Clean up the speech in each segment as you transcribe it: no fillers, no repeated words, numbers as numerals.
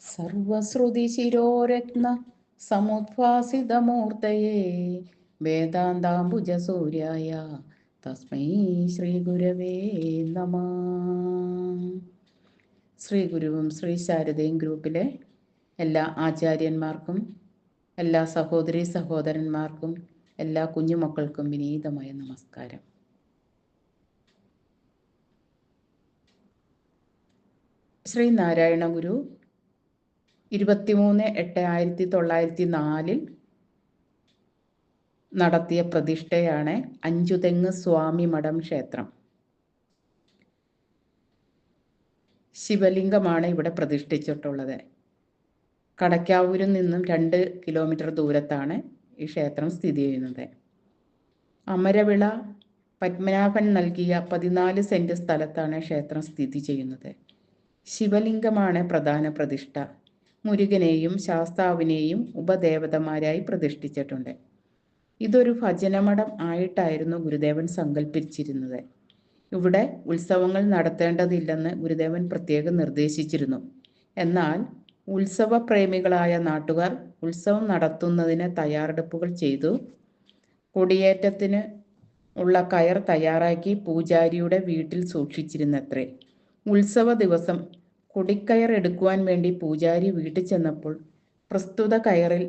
സർവശ്രുതിശിരോരത്ന സമുദ്ഭാസിതമൂർത്തയേ വേദാന്താംബുജസൂര്യായ തസ്മൈ ശ്രീ ഗുരവേ നമഃ. ശ്രീ ഗുരുവും ശ്രീ ശാരദയും ഗ്രൂപ്പിലെ എല്ലാ ആചാര്യന്മാർക്കും എല്ലാ സഹോദരീ സഹോദരന്മാർക്കും എല്ലാ കുഞ്ഞുമക്കൾക്കും വിനീതമായ നമസ്കാരം. ശ്രീ നാരായണ ഗുരു 23/8/1904 നടത്തിയ പ്രതിഷ്ഠയാണ് അഞ്ചുതെങ്ങ് സ്വാമി മഠം ക്ഷേത്രം. ശിവലിംഗമാണ് ഇവിടെ പ്രതിഷ്ഠിച്ചിട്ടുള്ളത്. കടക്കാവൂരിൽ നിന്നും 2 കിലോമീറ്റർ ദൂരത്താണ് ഈ ക്ഷേത്രം സ്ഥിതി ചെയ്യുന്നത്. അമരവിള പത്മനാഭൻ നൽകിയ 14 സെന്റ് സ്ഥലത്താണ് ക്ഷേത്രം സ്ഥിതി ചെയ്യുന്നത്. ശിവലിംഗമാണ് പ്രധാന പ്രതിഷ്ഠ. മുരുകനെയും ശാസ്താവിനെയും ഉപദേവതമാരായി പ്രതിഷ്ഠിച്ചിട്ടുണ്ട്. ഇതൊരു ഭജനമഠം ആയിട്ടായിരുന്നു ഗുരുദേവൻ സങ്കല്പിച്ചിരുന്നത്. ഇവിടെ ഉത്സവങ്ങൾ നടത്തേണ്ടതില്ലെന്ന് ഗുരുദേവൻ പ്രത്യേകം നിർദ്ദേശിച്ചിരുന്നു. എന്നാൽ ഉത്സവപ്രേമികളായ നാട്ടുകാർ ഉത്സവം നടത്തുന്നതിന് തയ്യാറെടുപ്പുകൾ ചെയ്തു. കൊടിയേറ്റത്തിന് ഉള്ള കയർ തയ്യാറാക്കി പൂജാരിയുടെ വീട്ടിൽ സൂക്ഷിച്ചിരുന്നത്രേ. ഉത്സവ ദിവസം കൊടിക്കയർ എടുക്കുവാൻ വേണ്ടി പൂജാരി വീട്ടിൽ ചെന്നപ്പോൾ പ്രസ്തുത കയറിൽ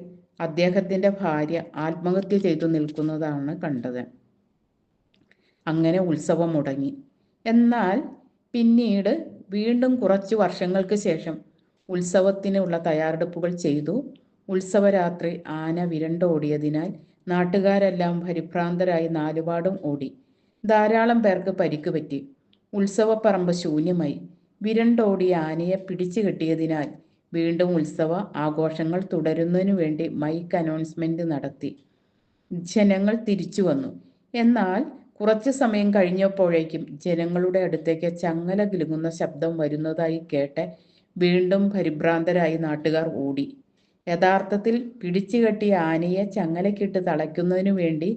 അദ്ദേഹത്തിൻ്റെ ഭാര്യ ആത്മഹത്യ ചെയ്തു നിൽക്കുന്നതാണ് കണ്ടത്. അങ്ങനെ ഉത്സവം മുടങ്ങി. എന്നാൽ പിന്നീട് വീണ്ടും കുറച്ചു വർഷങ്ങൾക്ക് ശേഷം ഉത്സവത്തിനുള്ള തയ്യാറെടുപ്പുകൾ ചെയ്തു. ഉത്സവരാത്രി ആന വിരണ്ടോടിയതിനാൽ നാട്ടുകാരെല്ലാം പരിഭ്രാന്തരായി നാലുപാടും ഓടി. ധാരാളം പേർക്ക് പരിക്ക് പറ്റി. ഉത്സവപ്പറമ്പ് ശൂന്യമായി. വിരണ്ടോടിയ ആനയെ പിടിച്ചു കെട്ടിയതിനാൽ വീണ്ടും ഉത്സവ ആഘോഷങ്ങൾ തുടരുന്നതിനു വേണ്ടി മൈക്ക് അനൗൺസ്മെന്റ് നടത്തി. ജനങ്ങൾ തിരിച്ചു വന്നു. എന്നാൽ കുറച്ചു സമയം കഴിഞ്ഞപ്പോഴേക്കും ജനങ്ങളുടെ അടുത്തേക്ക് ചങ്ങല കിലുങ്ങുന്ന ശബ്ദം വരുന്നതായി കേട്ട് വീണ്ടും പരിഭ്രാന്തരായി നാട്ടുകാർ ഓടി. യഥാർത്ഥത്തിൽ പിടിച്ചു കെട്ടിയ ആനയെ ചങ്ങലക്കിട്ട് തളയ്ക്കുന്നതിനു വേണ്ടി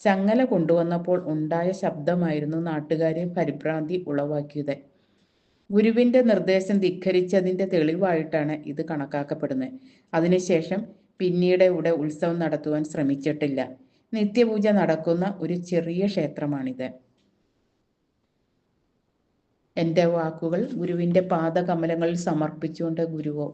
ചങ്ങല കൊണ്ടുവന്നപ്പോൾ ഉണ്ടായ ശബ്ദമായിരുന്നു നാട്ടുകാരെ പരിഭ്രാന്തി ഉളവാക്കിയത്. ഗുരുവിൻ്റെ നിർദ്ദേശം ധിക്കരിച്ചതിൻ്റെ തെളിവായിട്ടാണ് ഇത് കണക്കാക്കപ്പെടുന്നത്. അതിനുശേഷം പിന്നീട് ഇവിടെ ഉത്സവം നടത്തുവാൻ ശ്രമിച്ചിട്ടില്ല. നിത്യപൂജ നടക്കുന്ന ഒരു ചെറിയ ക്ഷേത്രമാണിത്. എൻ്റെ വാക്കുകൾ ഗുരുവിൻ്റെ പാദകമലങ്ങളിൽ സമർപ്പിച്ചുകൊണ്ട് ഗുരുവോ